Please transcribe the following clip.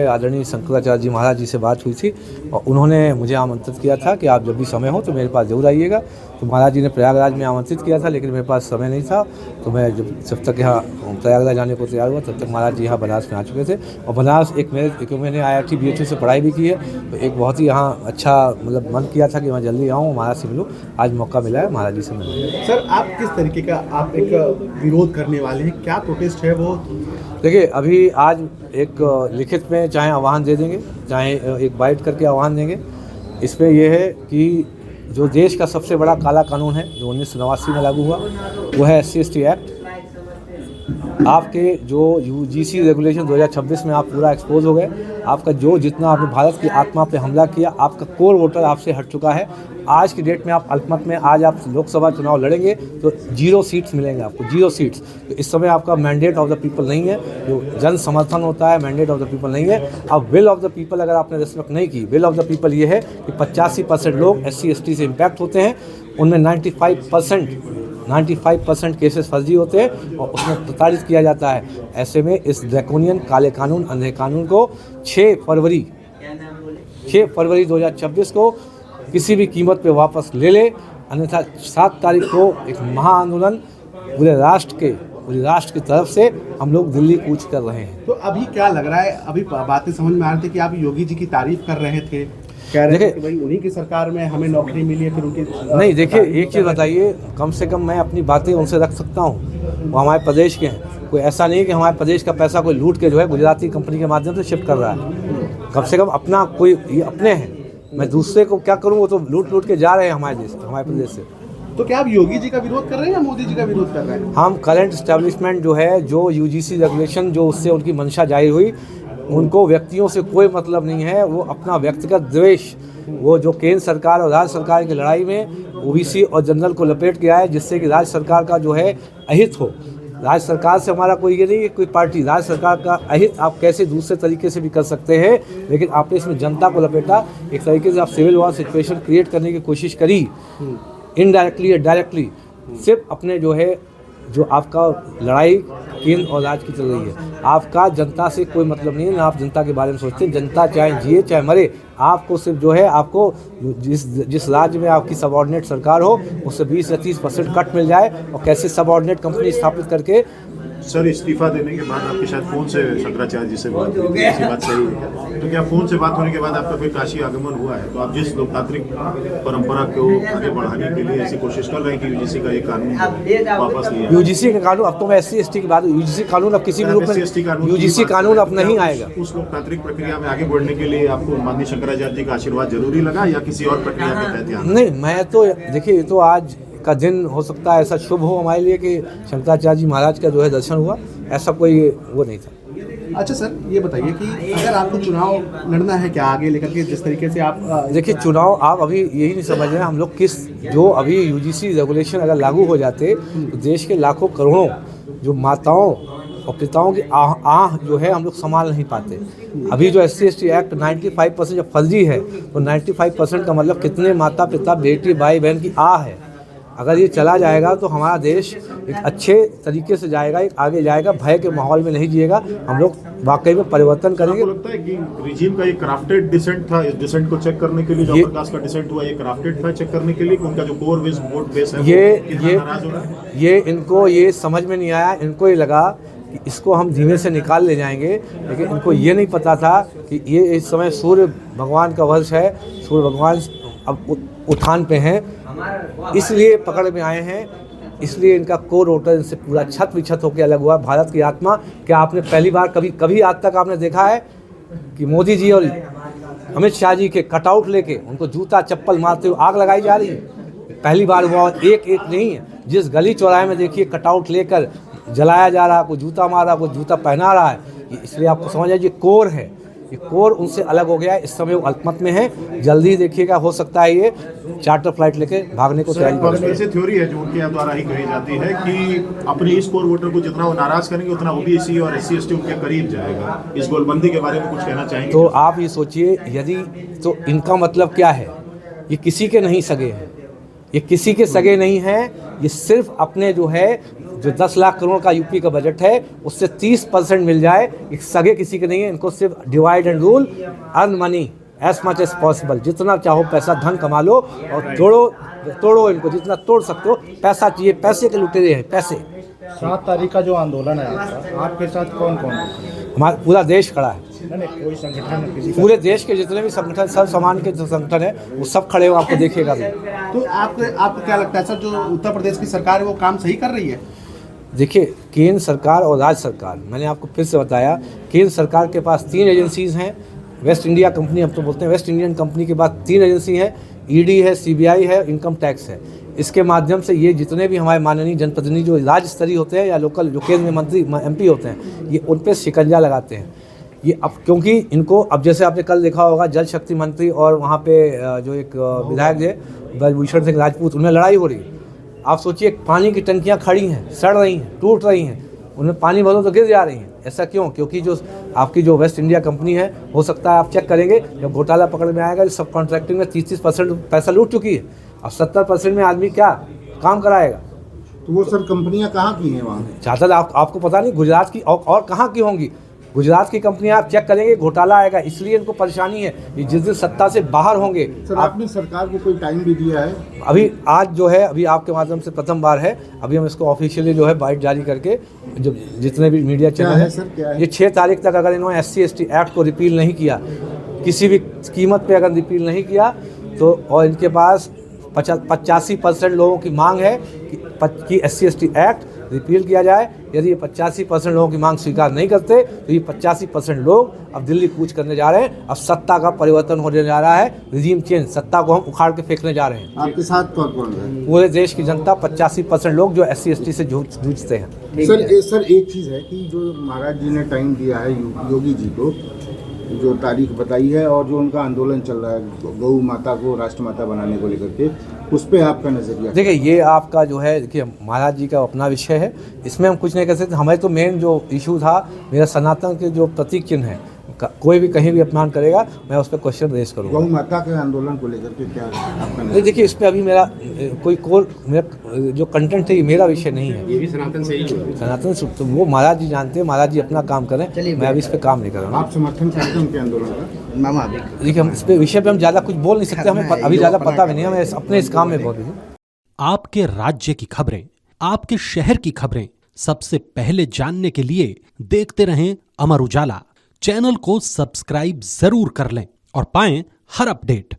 आदरणीय शंकराचार्य जी महाराज जी से बात हुई थी और उन्होंने मुझे आमंत्रित किया था कि आप जब भी समय हो तो मेरे पास ज़रूर आइएगा। तो महाराज जी ने प्रयागराज में आमंत्रित किया था, लेकिन मेरे पास समय नहीं था। तो मैं जब तक यहाँ प्रयागराज जाने को तैयार हुआ तब तक महाराज जी यहाँ बनारस में आ चुके थे। और बनारस एक मैंने IIT BHU से पढ़ाई भी की है, तो एक बहुत ही यहाँ अच्छा मतलब मन किया था कि मैं जल्दी आऊँ, महाराज से मिलूँ। आज मौका मिला है महाराज जी से मिलने। सर, आप किस तरीके का आप एक विरोध करने वाले हैं, क्या प्रोटेस्ट है वो? देखिए, अभी आज एक लिखित में चाहे आह्वान दे देंगे, चाहे एक बाइट करके आह्वान देंगे। इसमें यह है कि जो देश का सबसे बड़ा काला कानून है जो 1989 में लागू हुआ, वो है SC/ST एक्ट। आपके जो UGC रेगुलेशन 2026 में आप पूरा एक्सपोज हो गए। आपका जो जितना आपने भारत की आत्मा पे हमला किया, आपका कोर वोटर आपसे हट चुका है। आज की डेट में आप अल्पमत में आज आप लोकसभा चुनाव लड़ेंगे तो 0 सीट्स मिलेंगे आपको, 0 सीट्स। तो इस समय आपका मैंडेट ऑफ द पीपल नहीं है, जो जन समर्थन होता है मैंडेट ऑफ द पीपल नहीं है। अब विल ऑफ द पीपल अगर आपने रिस्पेक्ट नहीं की, विल ऑफ द पीपल ये है कि 85% लोग SC/ST से इम्पैक्ट होते हैं, उनमें 95% केसेस फर्जी होते हैं और उसमें प्रताड़ित किया जाता है। ऐसे में इस ड्रैकोनियन काले कानून, अंधे कानून को 6 फरवरी 2026 को किसी भी कीमत पे वापस ले ले, अन्यथा 7 तारीख को एक महाआंदोलन पूरे राष्ट्र की तरफ से हम लोग दिल्ली कूच कर रहे हैं। तो अभी क्या लग रहा है, अभी बातें समझ में आ रही थी कि आप योगी जी की तारीफ कर रहे थे, कह रहे थे कि भाई उन्हीं की सरकार में हमें नौकरी मिली है, फिर उनकी नहीं। देखिए, एक चीज़ बताइए, कम से कम मैं अपनी बातें उनसे रख सकता हूँ, वो हमारे प्रदेश के हैं। कोई ऐसा नहीं है कि हमारे प्रदेश का पैसा कोई लूट के जो है गुजराती कंपनी के माध्यम से शिफ्ट कर रहा है। कम से कम अपना कोई ये अपने हैं, मैं दूसरे को क्या करूँ? वो तो लूट के जा रहे हैं हमारे प्रदेश से। तो क्या आप योगी जी का विरोध कर रहे हैं या मोदी जी का विरोध कर रहे हैं? हम करंट एस्टेब्लिशमेंट जो है, जो UGC रेगुलेशन जो उससे उनकी मंशा जाहिर हुई, उनको व्यक्तियों से कोई मतलब नहीं है। वो अपना व्यक्तिगत द्वेष, वो जो केंद्र सरकार और राज्य सरकार की लड़ाई में OBC और जनरल को लपेट के आए, जिससे कि राज्य सरकार का जो है अहित हो। राज्य सरकार से हमारा कोई ये नहीं है, कोई पार्टी, राज्य सरकार का अहित आप कैसे दूसरे तरीके से भी कर सकते हैं, लेकिन आपने इसमें जनता को लपेटा। एक तरीके से आप सिविल वॉर सिचुएशन क्रिएट करने की कोशिश करी, इनडायरेक्टली या डायरेक्टली, सिर्फ अपने जो है जो आपका लड़ाई केंद्र और राज्य की चल रही है। आपका जनता से कोई मतलब नहीं है, ना आप जनता के बारे में सोचते हैं। जनता चाहे जिए चाहे मरे, आपको सिर्फ जो है आपको जिस राज्य में आपकी सबऑर्डिनेट सरकार हो उससे 20 या 30% कट मिल जाए, और कैसे सबऑर्डिनेट कंपनी स्थापित करके। सर, इस्तीफा देने के बाद आपके शायद फ़ोन से शंकराचार्य जी से बात हुई, ऐसी बात सही है? तो क्या फ़ोन से बात होने के बाद आपका फिर काशी आगमन हुआ है? तो आप जिस लोकतांत्रिक परंपरा को आगे बढ़ाने के लिए ऐसी कोशिश कर रहे हैं कि UGC का ये कानून वापस लिया? UGC का कानून, अब तो मैं SC/ST की बात, UGC कानून अब किसी भी रूप में UGC कानून अब नहीं आएगा। उस लोकतांत्रिक प्रक्रिया में आगे बढ़ने के लिए आपको माननीय शंकराचार्य जी का आशीर्वाद जरूरी लगा या किसी और प्रक्रिया के तहत? नहीं, मैं तो देखिए, ये तो आज का दिन हो सकता है ऐसा शुभ हो हमारे लिए कि शंकराचार्य जी महाराज का जो है दर्शन हुआ, ऐसा कोई वो नहीं था। अच्छा सर, ये बताइए कि अगर आपको चुनाव लड़ना है, क्या आगे लेकर के जिस तरीके से आप देखिए, चुनाव आप अभी यही नहीं समझ रहे हैं हम लोग किस, जो अभी UGC रेगुलेशन अगर लागू हो जाते तो देश के लाखों करोड़ों जो माताओं और पिताओं की आह जो है हम लोग संभाल नहीं पाते। अभी जो SC/ST एक्ट 95% जब फर्जी है, तो 95% का मतलब कितने माता पिता, बेटी, भाई बहन की आह है। अगर ये चला जाएगा तो हमारा देश एक अच्छे तरीके से जाएगा, एक आगे जाएगा, भय के माहौल में नहीं जिएगा। हम लोग वाकई में परिवर्तन करेंगे। आपको लगता है कि रिजीम का ये क्राफ्टेड डिसेंट था? इस डिसेंट को चेक करने के लिए जो प्रकाश का डिसेंट हुआ, ये क्राफ्टेड था चेक करने के लिए कि उनका जो कोर वोट बेस है ये इनको ये समझ में नहीं आया। इनको ये लगा कि इसको हम धीमे से निकाल ले जाएंगे, लेकिन इनको ये नहीं पता था कि ये इस समय सूर्य भगवान का वर्ष है, सूर्य भगवान अब उठान पे हैं, इसलिए पकड़ में आए हैं। इसलिए इनका कोर वोटर इनसे पूरा छत विछत होकर अलग हुआ। भारत की आत्मा, क्या आपने पहली बार कभी आज तक आपने देखा है कि मोदी जी और अमित शाह जी के कटआउट लेके उनको जूता चप्पल मारते हुए आग लगाई जा रही है? पहली बार हुआ, और एक नहीं है। जिस गली चौराहे में देखिए कटआउट लेकर जलाया जा रहा है, कोई जूता मार रहा, कोई जूता पहना रहा है। इसलिए आपको समझ आइए, कोर है, ये कोर उनसे अलग हो गया है। इस समय वो अल्पमत में है। जल्दी देखिएगा, हो सकता है ये चार्टर फ्लाइट लेके भागने को तैयारी कर। ऐसी थ्योरी है जो उनके द्वारा ही कही जाती है कि अपने इस कोर वोटर को जितना वो नाराज करेंगे उतना OBC और SC/ST उनके करीब जाएगा। इस गोलबंदी के बारे में कुछ कहना चाहेंगे? तो आप ये सोचिए, यदि तो इनका मतलब क्या है? ये किसी के नहीं सगे हैं, ये किसी के सगे नहीं हैं। ये सिर्फ अपने जो है जो 10 लाख करोड़ का यूपी का बजट है उससे 30% मिल जाए, एक सगे किसी के नहीं है। इनको सिर्फ divide and rule, earn money as much as possible, जितना चाहो पैसा धन कमा लो और तोड़ो इनको जितना तोड़ सकते हो। पैसा चाहिए, पैसे के लुटेरे हैं, पैसे। 7 तारीख का जो आंदोलन है आपका, आपके साथ कौन कौन है? हमारा पूरा देश खड़ा है, नहीं, कोई संगठन किसी पूरे देश के जितने भी संगठन, सब समान के जो संगठन है वो सब खड़े हो, आपको देखेगा भी। तो आपको क्या लगता है सर, जो उत्तर प्रदेश की सरकार है वो काम सही कर रही है? देखिए, केंद्र सरकार और राज्य सरकार, मैंने आपको फिर से बताया, केंद्र सरकार के पास 3 एजेंसीज हैं। वेस्ट इंडिया कंपनी हम तो बोलते हैं, वेस्ट इंडियन कंपनी के बाद 3 एजेंसी है, ईडी है, सीबीआई है, इनकम टैक्स है। इसके माध्यम से ये जितने भी हमारे माननीय जनप्रतिनिधि जो राज्य स्तरीय होते हैं या लोकल जो केंद्र में मंत्री एमपी होते हैं, ये उन पर शिकंजा लगाते हैं। ये अब क्योंकि इनको, अब जैसे आपने कल देखा होगा, जल शक्ति मंत्री और वहाँ पे जो एक विधायक थे ब्रजभूषण सिंह राजपूत, उनमें लड़ाई हो रही है। आप सोचिए, पानी की टंकियाँ खड़ी हैं, सड़ रही हैं, टूट रही हैं, उनमें पानी भरो तो गिर जा रही हैं। ऐसा क्यों? क्योंकि जो आपकी जो वेस्ट इंडिया कंपनी है, हो सकता है आप चेक करेंगे जब घोटाला पकड़ में आएगा, जो सब कॉन्ट्रैक्टिंग में 30% पैसा लूट चुकी है। अब 70% में आदमी क्या काम कराएगा? तो वो सर कंपनियां कहाँ की हैं वहाँ? ज़्यादातर आपको पता नहीं, गुजरात की और कहाँ की होंगी। गुजरात की कंपनियां आप चेक करेंगे, घोटाला आएगा, इसलिए इनको परेशानी है। ये जिस दिन सत्ता से बाहर होंगे। सर आपने सरकार को कोई टाइम भी दिया है? अभी आज जो है, अभी आपके माध्यम से प्रथम बार है, अभी हम इसको ऑफिशियली जो है बाइट जारी करके, जो जितने भी मीडिया चैनल है सर, क्या है? ये 6 तारीख तक अगर इन्होंने SC/ST एक्ट को रिपील नहीं किया, किसी भी कीमत पे अगर रिपील नहीं किया तो, और इनके पास 85% लोगों की मांग है कि SC/ST एक्ट रिपील किया जाए। यदि ये 85% लोगों की मांग स्वीकार नहीं करते तो ये 85% लोग अब दिल्ली कूच करने जा रहे हैं। अब सत्ता का परिवर्तन होने जा रहा है, रिजीम चेंज, सत्ता को हम उखाड़ के फेंकने जा रहे हैं। आपके साथ कौन कौन है? पूरे देश की जनता, 85% लोग जो SC/ST से जूझते हैं। सर एक चीज़ है कि जो महाराज जी ने टाइम दिया है योगी जी को, जो तारीख बताई है, और जो उनका आंदोलन चल रहा है गौ माता को राष्ट्रमाता बनाने को लेकर के, उस पर आपका नजरिया? देखिए, ये आपका जो है, देखिए महाराज जी का अपना विषय है, इसमें हम कुछ नहीं कर सकते। हमें तो मेन जो इशू था, मेरा सनातन के जो प्रतीक चिन्ह है, कोई भी कहीं भी अपमान करेगा, मैं उस पर क्वेश्चन रेज करूँगा। गौ माता के आंदोलन को लेकर के क्या आपका? नहीं, देखिए, इस पर अभी मेरा मेरा जो कंटेंट है, ये मेरा विषय नहीं है। ये भी सनातन से ही है। सनातन से तो वो महाराज जी जानते हैं, महाराज जी अपना काम करें, मैं अभी इस पर काम नहीं कर रहा हूँ। आप समर्थन करते हैं उनके आंदोलन का? मामा देखिए, हम इस पे विषय पे हम ज़्यादा कुछ बोल नहीं सकते, हमें अभी ज़्यादा पता भी नहीं है, हमें अपने इस काम में बहुत ही। आपके राज्य की खबरें, आपके शहर की खबरें सबसे पहले जानने के लिए देखते रहें अमर उजाला। चैनल को सब्सक्राइब जरूर कर लें और पाएं हर अपडेट।